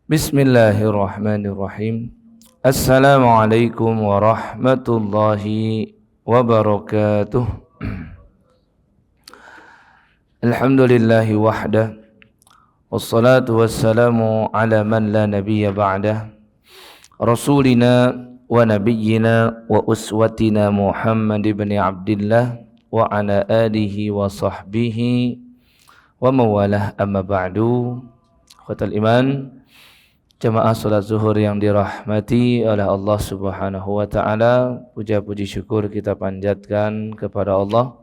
Bismillahirrahmanirrahim. Assalamualaikum warahmatullahi wabarakatuh. Alhamdulillahi wahdah. Wassalatu wassalamu ala man la nabiyya ba'dah. Rasulina wa nabiyyina wa uswatina Muhammad ibn Abdillah wa ala alihi wa sahbihi wa mawalah amma ba'du. Khatul iman, jamaah salat zuhur yang dirahmati oleh Allah Subhanahu wa taala, puja puji syukur kita panjatkan kepada Allah.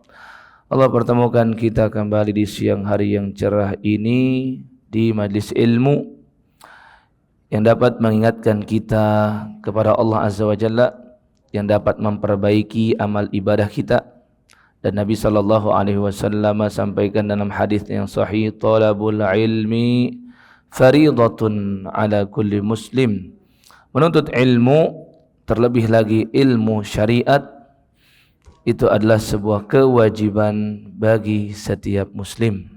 Allah pertemukan kita kembali di siang hari yang cerah ini di majlis ilmu yang dapat mengingatkan kita kepada Allah Azza wa Jalla, yang dapat memperbaiki amal ibadah kita. Dan Nabi sallallahu alaihi wasallam sampaikan dalam hadis yang sahih, talabul ilmi faridatun ala kulli muslim. Menuntut ilmu, terlebih lagi ilmu syariat, itu adalah sebuah kewajiban bagi setiap muslim.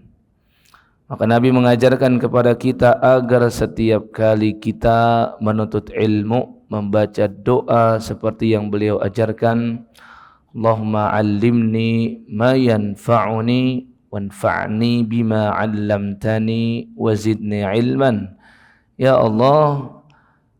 Maka Nabi mengajarkan kepada kita agar setiap kali kita menuntut ilmu, membaca doa seperti yang beliau ajarkan, Allahumma allimni ma yanfa'uni wanfa'ni bima 'allamtani wazidni ilman. Ya Allah,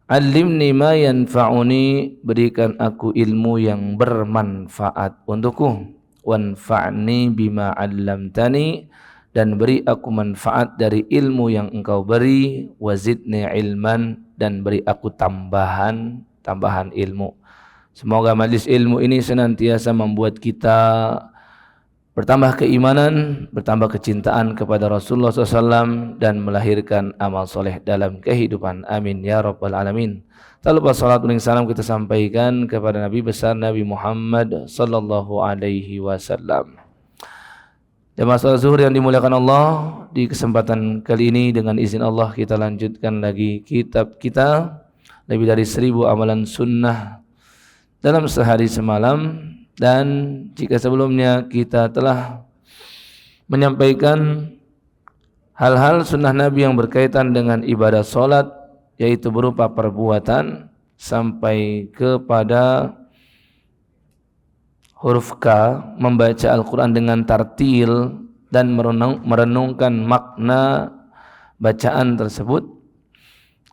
allimni ma yanfa'uni, berikan aku ilmu yang bermanfaat untukku, wanfa'ni bima 'allamtani, dan beri aku manfaat dari ilmu yang engkau beri, wazidni ilman, dan beri aku tambahan ilmu. Semoga majlis ilmu ini senantiasa membuat kita bertambah keimanan, bertambah kecintaan kepada Rasulullah SAW, dan melahirkan amal soleh dalam kehidupan. Amin ya rabbal alamin. Tak lupa salat dan salam kita sampaikan kepada Nabi besar Nabi Muhammad sallallahu alaihi wasallam. Jemaah salat zuhur yang dimuliakan Allah, di kesempatan kali ini dengan izin Allah kita lanjutkan lagi kitab kita, lebih dari 1000 amalan sunnah dalam sehari semalam. Dan jika sebelumnya kita telah menyampaikan hal-hal sunnah Nabi yang berkaitan dengan ibadah solat, yaitu berupa perbuatan, sampai kepada huruf K, membaca Al-Quran dengan tartil dan merenungkan makna bacaan tersebut.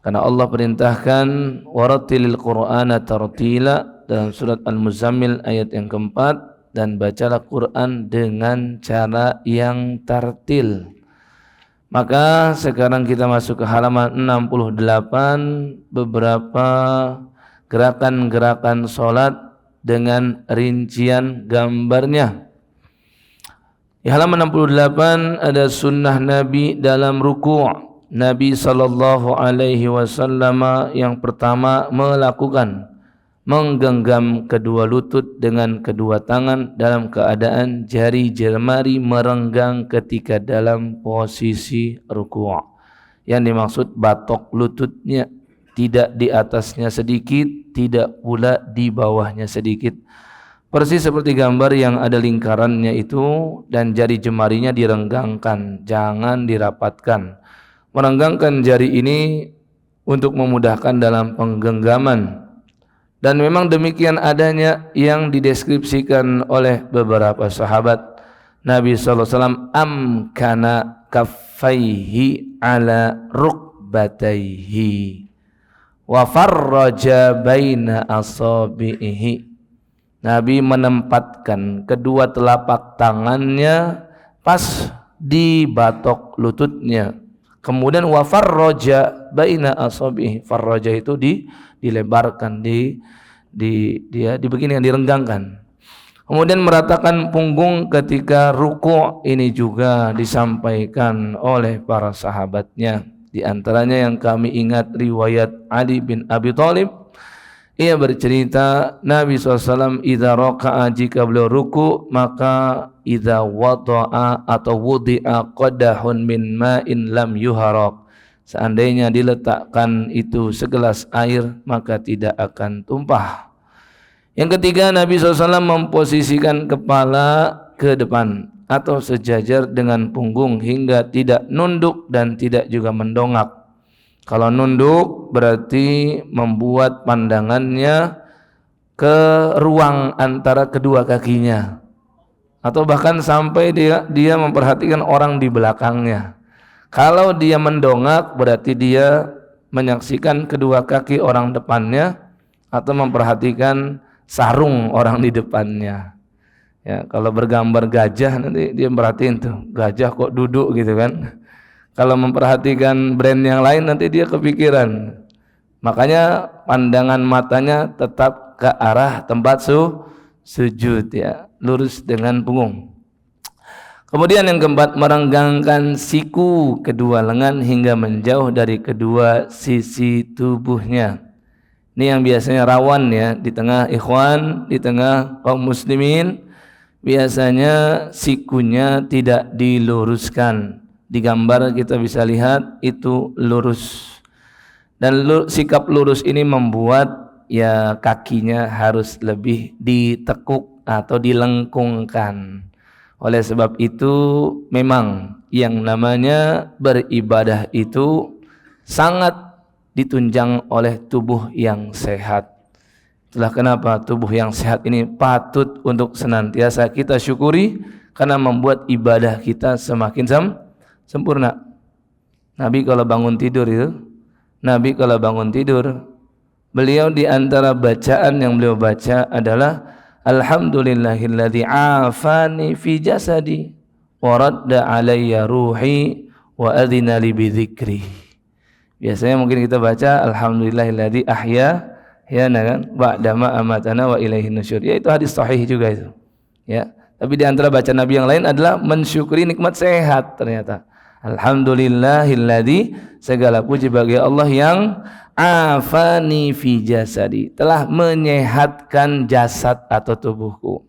Karena Allah perintahkan warattilil Qur'ana tartila dalam surat Al-Muzammil ayat yang keempat, dan bacalah Quran dengan cara yang tartil. Maka sekarang kita masuk ke halaman 68, beberapa gerakan-gerakan solat dengan rincian gambarnya. Di halaman 68 ada sunnah Nabi dalam ruku'. Nabi sallallahu alaihi wasallam yang pertama melakukan menggenggam kedua lutut dengan kedua tangan dalam keadaan jari jemari merenggang ketika dalam posisi ruku'. Yang dimaksud batok lututnya tidak di atasnya sedikit, tidak pula di bawahnya sedikit. Persis seperti gambar yang ada lingkarannya itu, dan jari jemarinya direnggangkan, jangan dirapatkan. Merenggangkan jari ini untuk memudahkan dalam penggenggaman. Dan memang demikian adanya yang dideskripsikan oleh beberapa sahabat. Nabi SAW amkana kaffaihi ala rukbataihi wa farraja baina asabihi. Nabi menempatkan kedua telapak tangannya pas di batok lututnya. Kemudian wa farraja baina asabihi. Farraja itu dilebarkan, begini yang direnggangkan. Kemudian meratakan punggung ketika ruku', ini juga disampaikan oleh para sahabatnya. Di antaranya yang kami ingat riwayat Ali bin Abi Thalib. Ia bercerita Nabi SAW idza raka'a, jika beliau ruku', maka idza wada'a atau wudi'a qadahun min ma'in lam yuharaq, seandainya diletakkan itu segelas air maka tidak akan tumpah. Yang ketiga, Nabi SAW memposisikan kepala ke depan atau sejajar dengan punggung hingga tidak nunduk dan tidak juga mendongak. Kalau nunduk berarti membuat pandangannya ke ruang antara kedua kakinya, atau bahkan sampai dia memperhatikan orang di belakangnya. Kalau dia mendongak berarti dia menyaksikan kedua kaki orang depannya atau memperhatikan sarung orang di depannya. Ya, kalau bergambar gajah nanti dia merhatiin tuh, gajah kok duduk gitu kan. Kalau memperhatikan brand yang lain nanti dia kepikiran. Makanya pandangan matanya tetap ke arah tempat sujud ya, lurus dengan punggung. Kemudian yang keempat, merenggangkan siku kedua lengan hingga menjauh dari kedua sisi tubuhnya. Ini yang biasanya rawan ya di tengah ikhwan, di tengah kaum muslimin. Biasanya sikunya tidak diluruskan. Di gambar kita bisa lihat itu lurus. Dan sikap lurus ini membuat ya kakinya harus lebih ditekuk atau dilengkungkan. Oleh sebab itu memang yang namanya beribadah itu sangat ditunjang oleh tubuh yang sehat. Itulah kenapa tubuh yang sehat ini patut untuk senantiasa kita syukuri, karena membuat ibadah kita semakin sempurna. Nabi kalau bangun tidur, beliau di antara bacaan yang beliau baca adalah alhamdulillahilladzi afani fi jasadi wa radda alayya ruhi wa adzina li bidzikri. Biasanya mungkin kita baca alhamdulillahilladzi ahyana kan ba'dama amatana wa ilaihin nusyur. Ya, itu hadis sahih juga itu. Ya, tapi di antara bacaan Nabi yang lain adalah mensyukuri nikmat sehat ternyata. Alhamdulillahilladzi, segala puji bagi Allah yang afani fi jasadi, telah menyehatkan jasad atau tubuhku.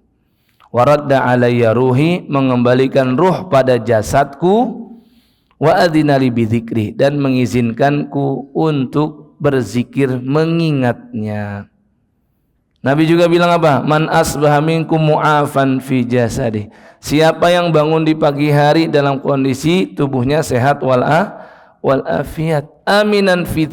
Waradda alayya ruhi, mengembalikan ruh pada jasadku. Wa adzina li bidzikri, dan mengizinkanku untuk berzikir mengingatnya. Nabi juga bilang apa? Man asbaha minkum mu'afan fi jasadi. Siapa yang bangun di pagi hari dalam kondisi tubuhnya sehat wal afiat, aminan fi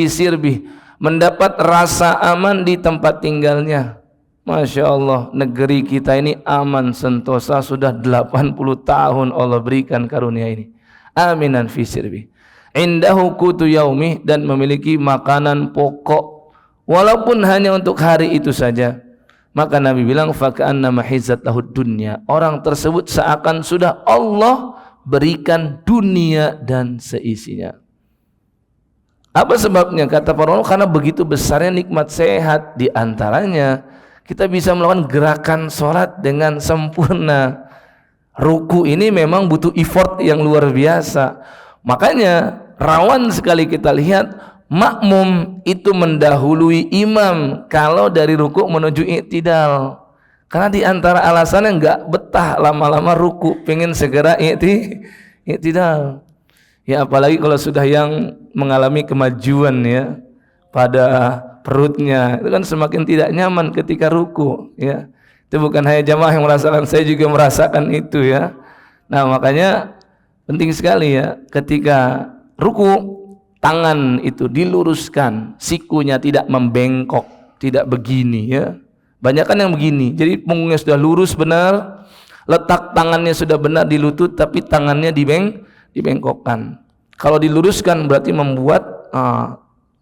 sirbi, mendapat rasa aman di tempat tinggalnya. Masya Allah, negeri kita ini aman sentosa sudah 80 tahun Allah berikan karunia ini. Aminan fi sirbi, indahu qutu yaumi, dan memiliki makanan pokok walaupun hanya untuk hari itu saja. Maka Nabi bilang faka'annama hizzat lahud dunya, orang tersebut seakan sudah Allah berikan dunia dan seisinya. Apa sebabnya? Kata para ulama, karena begitu besarnya nikmat sehat. Di antaranya kita bisa melakukan gerakan sholat dengan sempurna. Ruku ini memang butuh effort yang luar biasa. Makanya rawan sekali kita lihat makmum itu mendahului imam kalau dari ruku menuju i'tidal. Karena di antara alasannya enggak betah lama-lama ruku, pengen segera i'tidal. Ya, apalagi kalau sudah yang mengalami kemajuan ya pada perutnya, itu kan semakin tidak nyaman ketika ruku ya. Itu bukan hanya jamaah yang merasakan, saya juga merasakan itu ya. Nah, makanya penting sekali ya ketika ruku, tangan itu diluruskan, sikunya tidak membengkok, tidak begini ya. Banyak kan yang begini, jadi punggungnya sudah lurus benar, letak tangannya sudah benar di lutut, tapi tangannya dibengkokkan. Kalau diluruskan berarti membuat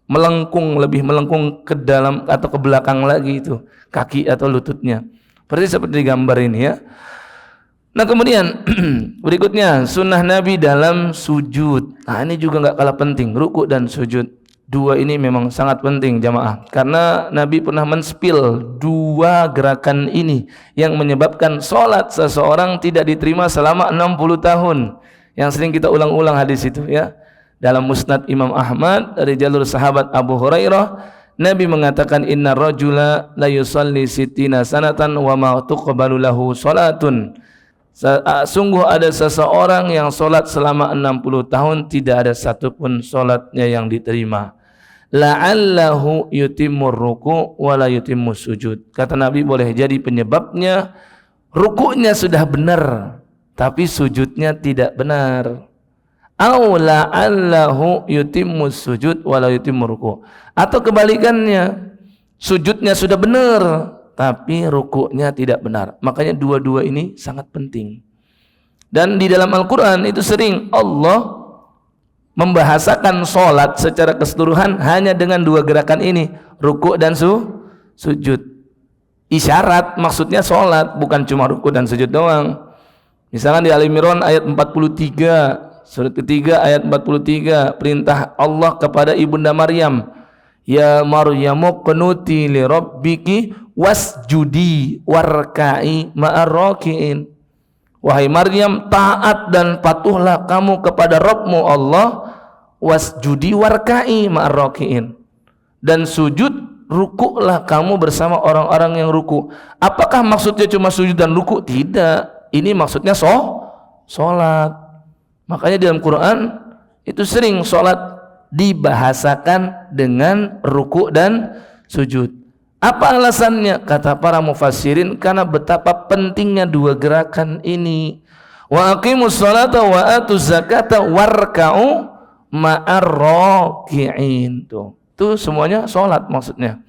melengkung, lebih melengkung ke dalam atau ke belakang lagi itu kaki atau lututnya. Seperti di gambar ini ya. Nah, kemudian berikutnya sunnah Nabi dalam sujud. Nah, ini juga nggak kalah penting, ruku dan sujud. Dua ini memang sangat penting jamaah, karena Nabi pernah menspil dua gerakan ini yang menyebabkan sholat seseorang tidak diterima selama 60 tahun. Yang sering kita ulang-ulang hadis itu ya. Dalam Musnad Imam Ahmad dari jalur sahabat Abu Hurairah, Nabi mengatakan inna rajula la yusalli sittina sanatan wa ma tuqbalu lahu salatun. Sungguh ada seseorang yang solat selama 60 tahun tidak ada satupun solatnya yang diterima. La'allahu yutimmur ruku' wa la yutimmus sujud. Kata Nabi, boleh jadi penyebabnya ruku'nya sudah benar tapi sujudnya tidak benar, Aw la'allahu yutimmus sujud wala yutimmu ruku'. Atau kebalikannya, sujudnya sudah benar tapi rukuknya tidak benar. Makanya dua-dua ini sangat penting. Dan di dalam Al-Quran itu sering Allah membahasakan sholat secara keseluruhan hanya dengan dua gerakan ini, rukuk dan sujud. Isyarat maksudnya sholat, bukan cuma rukuk dan sujud doang. Misalkan di Al-Imran ayat 43, surat ketiga ayat 43, perintah Allah kepada ibunda Maryam, ya Maryamu qunuti li rabbiki wasjudi warka'i ma'ar raki'in. Wahai Maryam, taat dan patuhlah kamu kepada Rabbmu Allah, wasjudi warka'i ma'ar raki'in, dan sujud rukuklah kamu bersama orang-orang yang ruku. Apakah maksudnya cuma sujud dan ruku? Tidak, ini maksudnya sholat. Makanya dalam Quran itu sering sholat dibahasakan dengan ruku dan sujud. Apa alasannya? Kata para mufassirin, karena betapa pentingnya dua gerakan ini. Wa aqimus sholata wa atuz zakata warka'u ma'ar raki'in. Itu semuanya sholat maksudnya.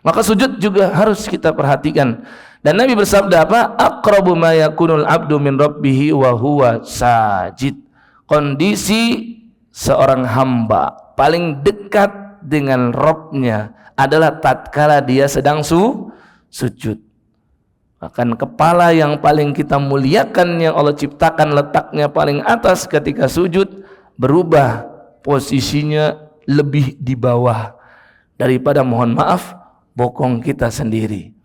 Maka sujud juga harus kita perhatikan. Dan Nabi bersabda apa? Aqrabu ma yakunul abdu min rabbihi wa huwa sajid. Kondisi seorang hamba paling dekat dengan Rabb-nya adalah tatkala dia sedang sujud. Bahkan kepala yang paling kita muliakan, yang Allah ciptakan letaknya paling atas ketika sujud, berubah posisinya lebih di bawah daripada, mohon maaf, bokong kita sendiri.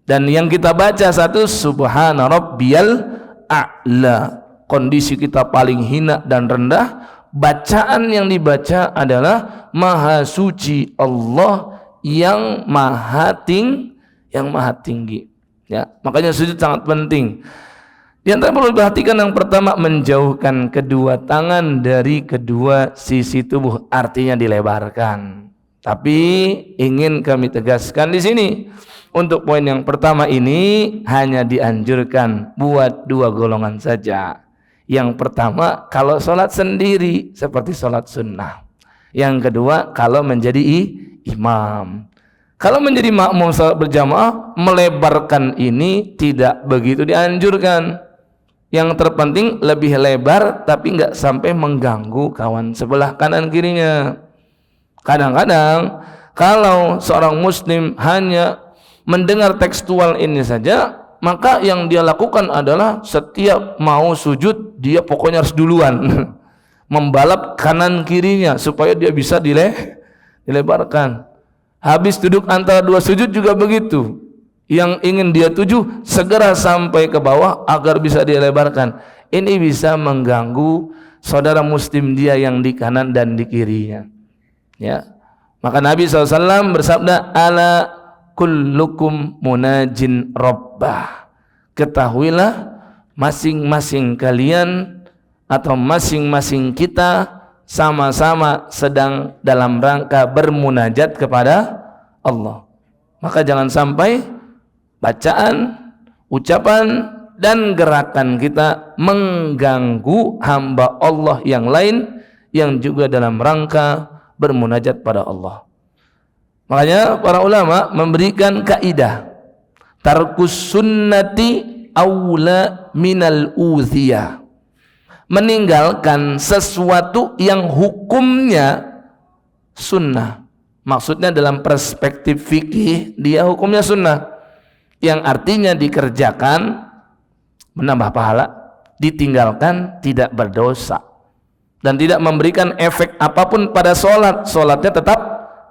Dan yang kita baca satu, subhana rabbiyal a'la, kondisi kita paling hina dan rendah. Bacaan yang dibaca adalah maha suci Allah yang maha tinggi. Ya, makanya sujud sangat penting. Yang perlu diperhatikan, yang pertama, menjauhkan kedua tangan dari kedua sisi tubuh, artinya dilebarkan. Tapi ingin kami tegaskan di sini, untuk poin yang pertama ini hanya dianjurkan buat dua golongan saja. Yang pertama, kalau sholat sendiri seperti sholat sunnah. Yang kedua, kalau menjadi imam. Kalau menjadi makmum sholat berjamaah, melebarkan ini tidak begitu dianjurkan. Yang terpenting lebih lebar tapi nggak sampai mengganggu kawan sebelah kanan kirinya. Kadang-kadang kalau seorang muslim hanya mendengar tekstual ini saja, maka yang dia lakukan adalah setiap mau sujud dia pokoknya harus duluan membalap kanan kirinya supaya dia bisa dilebarkan. Habis duduk antara dua sujud juga begitu, yang ingin dia tuju segera sampai ke bawah agar bisa dilebarkan. Ini bisa mengganggu saudara muslim dia yang di kanan dan di kirinya. Ya, maka Nabi SAW bersabda, ala kullukum munajin rabbah. Ketahuilah masing-masing kalian atau masing-masing kita sama-sama sedang dalam rangka bermunajat kepada Allah. Maka jangan sampai bacaan, ucapan dan gerakan kita mengganggu hamba Allah yang lain yang juga dalam rangka bermunajat pada Allah. Makanya para ulama memberikan kaidah, tarkus sunnati aula minal uziyah. Meninggalkan sesuatu yang hukumnya sunnah. Maksudnya dalam perspektif fikih dia hukumnya sunnah, yang artinya dikerjakan menambah pahala, ditinggalkan tidak berdosa, dan tidak memberikan efek apapun pada sholat. Sholatnya tetap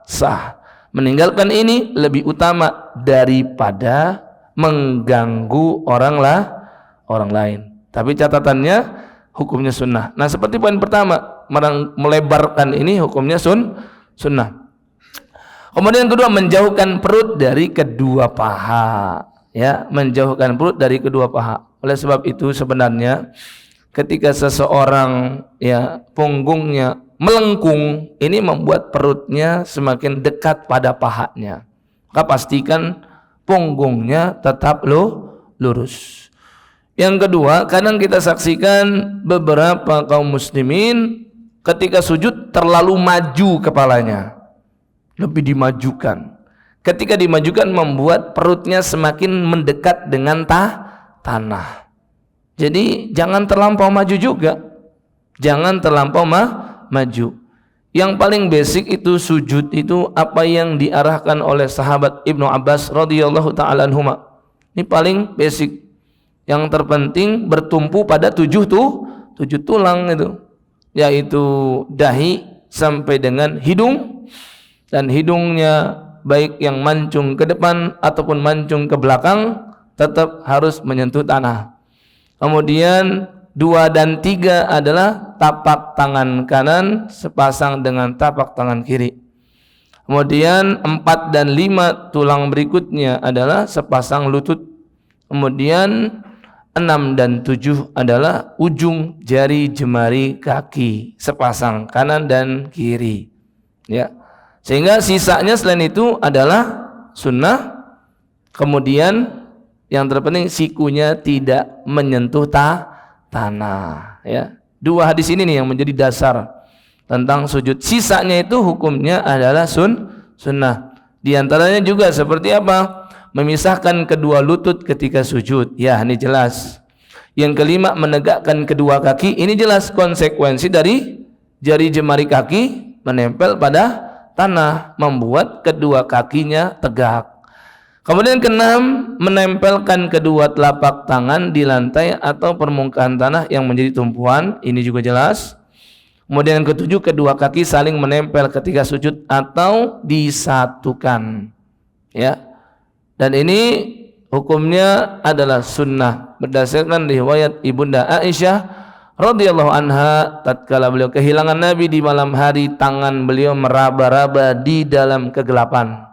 sah. Meninggalkan ini lebih utama daripada mengganggu orang lain. Tapi catatannya hukumnya sunnah. Nah, seperti poin pertama, melebarkan ini hukumnya sunnah. Kemudian yang kedua, menjauhkan perut dari kedua paha. Ya, menjauhkan perut dari kedua paha. Oleh sebab itu sebenarnya ketika seseorang ya punggungnya melengkung, ini membuat perutnya semakin dekat pada pahanya. Maka pastikan punggungnya tetap lurus. Yang kedua, kadang kita saksikan beberapa kaum muslimin ketika sujud terlalu maju kepalanya, lebih dimajukan. Ketika dimajukan membuat perutnya semakin mendekat dengan tanah. Jadi jangan terlampau maju juga. Jangan terlampau maju. Yang paling basic itu sujud itu apa yang diarahkan oleh sahabat Ibnu Abbas radhiyallahu taala anhuma. Ini paling basic. Yang terpenting bertumpu pada tujuh tulang itu, yaitu dahi sampai dengan hidung, dan hidungnya baik yang mancung ke depan ataupun mancung ke belakang tetap harus menyentuh tanah. Kemudian 2 dan 3 adalah tapak tangan kanan sepasang dengan tapak tangan kiri. Kemudian 4 dan 5 tulang berikutnya adalah sepasang lutut. Kemudian 6 dan 7 adalah ujung jari jemari kaki sepasang kanan dan kiri. Ya. Sehingga sisanya selain itu adalah sunnah. Kemudian yang terpenting sikunya tidak menyentuh tanah. Ya. 2 hadis ini nih yang menjadi dasar tentang sujud. Sisanya itu hukumnya adalah sunnah. Di antaranya juga seperti apa? Memisahkan kedua lutut ketika sujud. Ya, ini jelas. Yang kelima, menegakkan kedua kaki. Ini jelas konsekuensi dari jari jemari kaki menempel pada tanah, membuat kedua kakinya tegak. Kemudian keenam, menempelkan kedua telapak tangan di lantai atau permukaan tanah yang menjadi tumpuan. Ini juga jelas. Kemudian yang ketujuh, kedua kaki saling menempel ketika sujud atau disatukan. Ya. Dan ini hukumnya adalah sunnah berdasarkan riwayat Ibunda Aisyah radhiyallahu anha, tatkala beliau kehilangan Nabi di malam hari, tangan beliau meraba-raba di dalam kegelapan.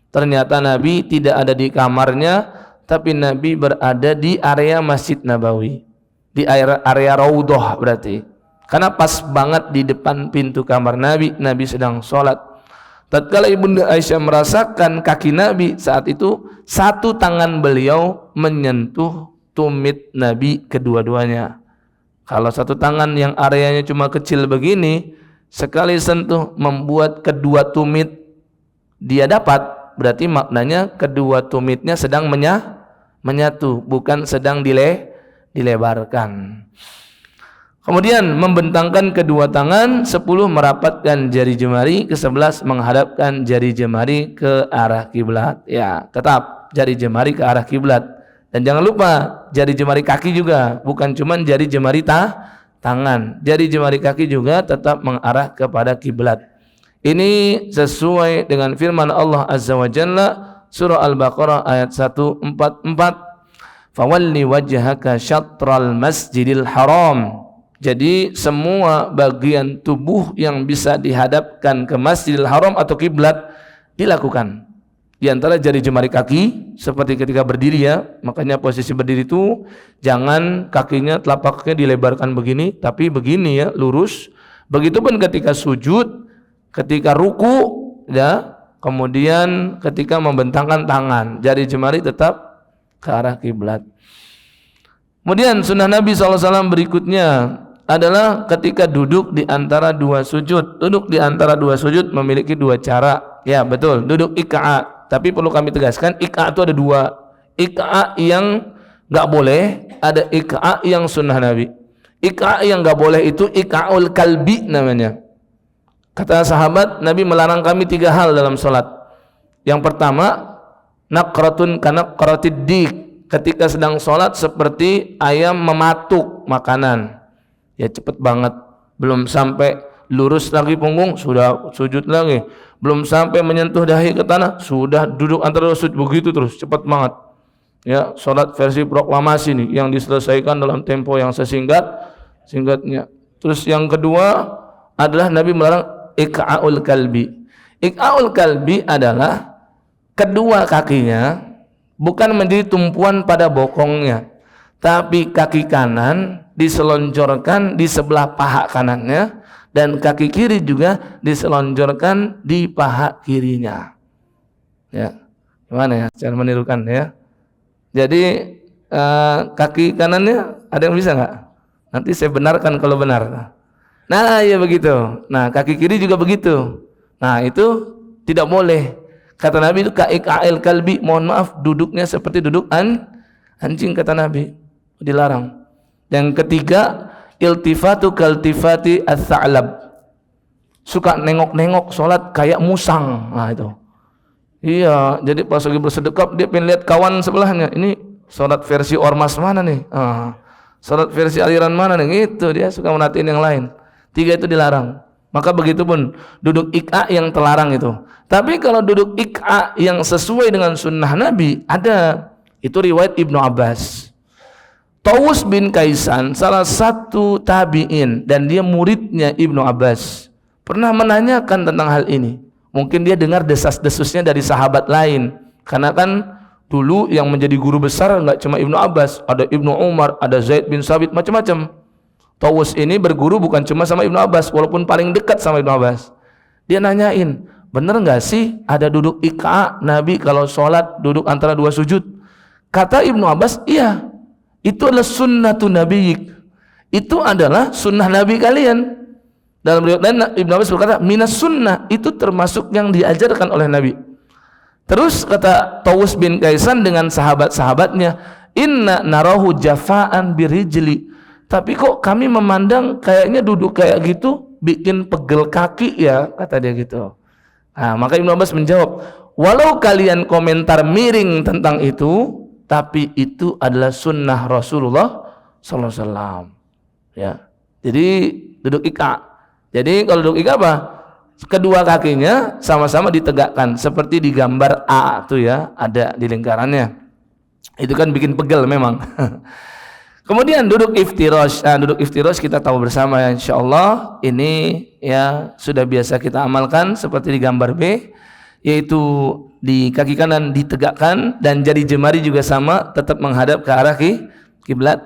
Ternyata Nabi tidak ada di kamarnya, tapi Nabi berada di area Masjid Nabawi, di area Raudhah berarti. Karena pas banget di depan pintu kamar Nabi, Nabi sedang sholat. Tatkala Ibunda Aisyah merasakan kaki Nabi, saat itu satu tangan beliau menyentuh tumit Nabi kedua-duanya. Kalau satu tangan yang areanya cuma kecil begini, sekali sentuh membuat kedua tumit dia dapat, berarti maknanya kedua tumitnya sedang menyatu, bukan sedang dilebarkan. Kemudian membentangkan kedua tangan, 10 merapatkan jari jemari, ke-11 menghadapkan jari jemari ke arah kiblat. Ya, tetap jari jemari ke arah kiblat. Dan jangan lupa jari jemari kaki juga, bukan cuma jari jemari tangan. Jari jemari kaki juga tetap mengarah kepada kiblat. Ini sesuai dengan firman Allah Azza wa Jalla surah Al-Baqarah ayat 144. Fawalli wajhaka syatral masjidil haram. Jadi semua bagian tubuh yang bisa dihadapkan ke Masjidil Haram atau kiblat dilakukan. Di antara jari jemari kaki, seperti ketika berdiri ya, makanya posisi berdiri itu jangan kakinya, telapak kakinya dilebarkan begini, tapi begini ya, lurus. Begitupun ketika sujud, ketika ruku, ya, kemudian ketika membentangkan tangan, jari jemari tetap ke arah kiblat. Kemudian sunnah Nabi SAW berikutnya adalah ketika duduk di antara 2 sujud. Duduk di antara 2 sujud memiliki 2 cara. Ya betul, duduk iqa'. Tapi perlu kami tegaskan, iqa' itu ada 2. Iqa' yang gak boleh, ada iqa' yang sunnah Nabi. Iqa' yang gak boleh itu iqa'ul kalbi namanya. Kata sahabat, Nabi melarang kami 3 hal dalam sholat. Yang pertama, naqratun kanaqratid dik. Ketika sedang sholat seperti ayam mematuk makanan. Ya cepet banget, belum sampai lurus lagi punggung sudah sujud lagi, belum sampai menyentuh dahi ke tanah sudah duduk antara sujud, begitu terus cepat banget. Ya, sholat versi proklamasi nih yang diselesaikan dalam tempo yang singkatnya. Terus yang kedua adalah Nabi melarang iqa'ul kalbi. Iqa'ul kalbi adalah kedua kakinya bukan menjadi tumpuan pada bokongnya, tapi kaki kanan diselonjorkan di sebelah paha kanannya dan kaki kiri juga diselonjorkan di paha kirinya. Ya, gimana ya cara menirukan ya? Jadi kaki kanannya ada yang bisa nggak? Nanti saya benarkan kalau benar. Nah, ya begitu. Nah, kaki kiri juga begitu. Nah, itu tidak boleh. Kata Nabi itu ka'il kalbi, mohon maaf duduknya seperti duduk anjing, kata Nabi. Dilarang. Yang ketiga, iltifatu kaltifati as-sa'lab. Suka nengok-nengok sholat kayak musang. Nah, itu. Iya, jadi pas lagi bersedekap dia pengen lihat kawan sebelahnya. Ini sholat versi ormas mana nih? Sholat versi aliran mana nih? Gitu, dia suka merhatiin yang lain. 3 itu dilarang. Maka begitupun duduk iqa yang terlarang itu. Tapi kalau duduk iqa yang sesuai dengan sunnah Nabi ada. Itu riwayat Ibnu Abbas. Tawus bin Kaisan salah satu tabi'in dan dia muridnya Ibnu Abbas pernah menanyakan tentang hal ini. Mungkin dia dengar desas-desusnya dari sahabat lain. Karena kan dulu yang menjadi guru besar enggak cuma Ibnu Abbas, ada Ibnu Umar, ada Zaid bin Sabit, macam-macam. Tawus ini berguru bukan cuma sama Ibnu Abbas, walaupun paling dekat sama Ibnu Abbas. Dia nanyain, bener nggak sih ada duduk iqa Nabi kalau sholat duduk antara 2 sujud? Kata Ibnu Abbas, iya, itu adalah sunnatun Nabi. Itu adalah sunnah Nabi kalian. Dalam riwayat lain Ibnu Abbas berkata, minas sunnah, itu termasuk yang diajarkan oleh Nabi. Terus kata Tawus bin Kaisan dengan sahabat-sahabatnya, inna narahu jafaan birijli. Tapi kok kami memandang kayaknya duduk kayak gitu bikin pegel kaki ya, kata dia gitu. Nah, maka Ibnu Abbas menjawab, walau kalian komentar miring tentang itu, tapi itu adalah sunnah Rasulullah sallallahu alaihi wasallam. Ya. Jadi duduk iqa. Jadi kalau duduk iqa apa? Kedua kakinya sama-sama ditegakkan seperti di gambar A tuh ya, ada di lingkarannya. Itu kan bikin pegel memang. Kemudian duduk iftirash. Nah, duduk iftirash kita tahu bersama ya, insyaallah ini ya sudah biasa kita amalkan seperti di gambar B, yaitu di kaki kanan ditegakkan dan jari jemari juga sama tetap menghadap ke arah kiblat.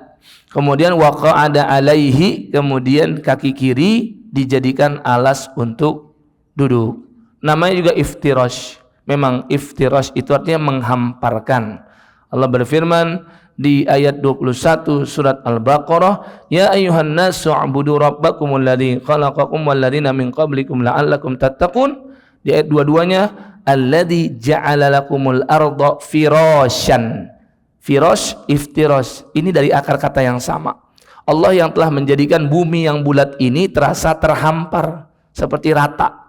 Kemudian waqa'ada alaihi, kemudian kaki kiri dijadikan alas untuk duduk. Namanya juga iftirash. Memang iftirash itu artinya menghamparkan. Allah berfirman di ayat 21 surat Al-Baqarah, ya ayyuhan nasu u'budu rabbakumul ladzi khalaqakum wal ladzina min qablikum la'allakum tattaqun. Di ayat 22-nya, alladzi ja'ala lakumul arda firasyan. Firash, iftirash, ini dari akar kata yang sama. Allah yang telah menjadikan bumi yang bulat ini terasa terhampar seperti rata.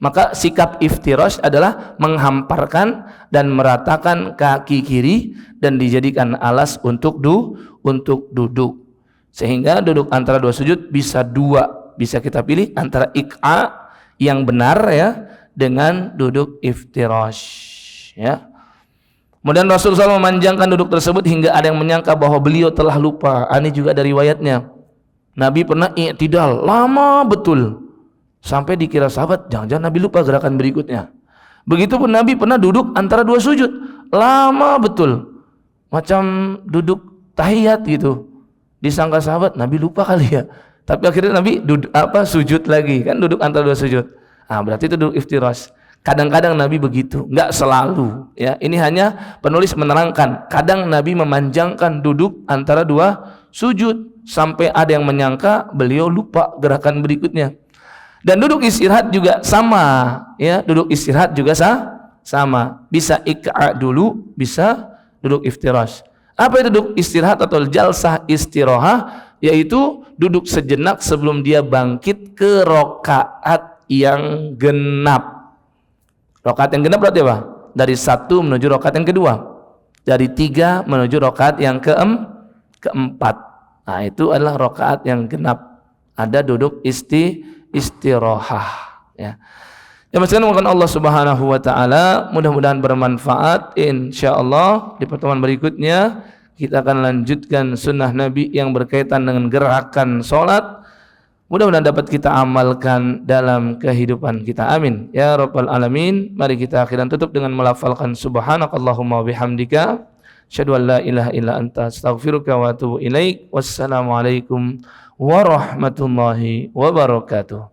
Maka sikap iftirash adalah menghamparkan dan meratakan kaki kiri dan dijadikan alas untuk duduk. Sehingga duduk antara 2 sujud bisa 2, bisa kita pilih antara iqa yang benar ya dengan duduk iftirash ya. Kemudian Rasulullah SAW memanjangkan duduk tersebut hingga ada yang menyangka bahwa beliau telah lupa. Ini juga dari riwayatnya. Nabi pernah i'tidal lama betul. Sampai dikira sahabat, jangan-jangan Nabi lupa gerakan berikutnya. Begitupun Nabi pernah duduk antara 2 sujud, lama betul, macam duduk tahiyat gitu. Disangka sahabat, Nabi lupa kali ya. Tapi akhirnya Nabi sujud lagi, kan duduk antara 2 sujud. Berarti itu duduk iftirash. Kadang-kadang Nabi begitu, nggak selalu. Ya, ini hanya penulis menerangkan. Kadang Nabi memanjangkan duduk antara 2 sujud sampai ada yang menyangka beliau lupa gerakan berikutnya. Dan duduk istirahat juga sama, ya. Duduk istirahat juga sama. Bisa iqa dulu, bisa duduk iftirash. Apa itu duduk istirahat atau jalsah istirahah? Yaitu duduk sejenak sebelum dia bangkit ke rakaat yang genap. Rakaat yang genap berarti apa? Dari 1 menuju rakaat yang kedua. Dari 3 menuju rakaat yang keempat. Nah, itu adalah rakaat yang genap. Ada duduk istirahah ya. Ya, maksudnya Allah Subhanahu wa taala, mudah-mudahan bermanfaat. Insyaallah di pertemuan berikutnya kita akan lanjutkan sunnah Nabi yang berkaitan dengan gerakan salat. Mudah-mudahan dapat kita amalkan dalam kehidupan kita. Amin ya rabbal alamin. Mari kita akhiran tutup dengan melafalkan subhanakallahumma wa bihamdika asyhadu an la ilaha illa anta astaghfiruka wa atubu ilaik. Wassalamualaikum warahmatullahi wabarakatuh.